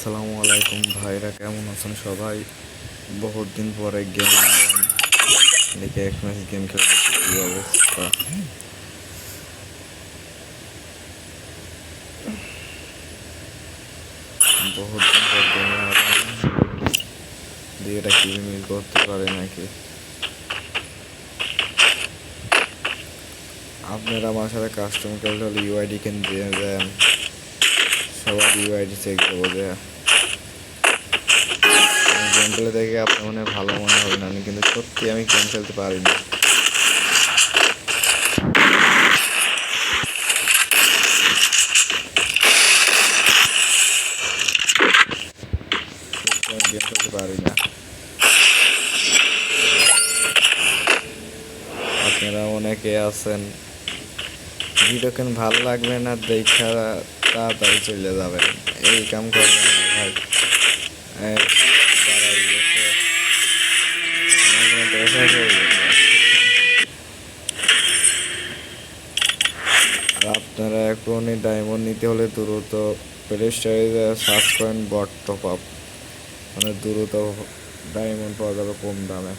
আসসালামু আলাইকুম ভাইরা, কেমন আছেন সবাই? বহুত দিন পরে গেম দেখে এক ম্যাচ গেম খেলতে কি অবস্থা। বহুত দিন পর গেমে দিয়ে এটা কি মিল করতে পারে নাকি? আপনারা আমার সাথে কাস্টম খেলতে হলে ইউআইডি কেন দিয়ে দেন, সবার ইউআইডি চেক দেবো যে গেম খেলে দেখে আপনার মনে ভালো মনে হবে না, কিন্তু সত্যি আমি গেম খেলতে পারি না। গেম খেলতে পারি না। আপনারা অনেকে আছেন ভিডিও কেন ভালো লাগবে না দেখা তাড়াতাড়ি চলে যাবেন, এই কাম করবেন না ভাই। দাঁড়াই গেছে, দেখা হয়ে গেছে। আর আপনারা এখনই ডায়মন্ড নিতে হলে দ্রুত প্লে স্টোরে সার্চ করেন বট টপ আপ, মানে দ্রুত ডায়মন্ড পাওয়া যাবে কম দামে।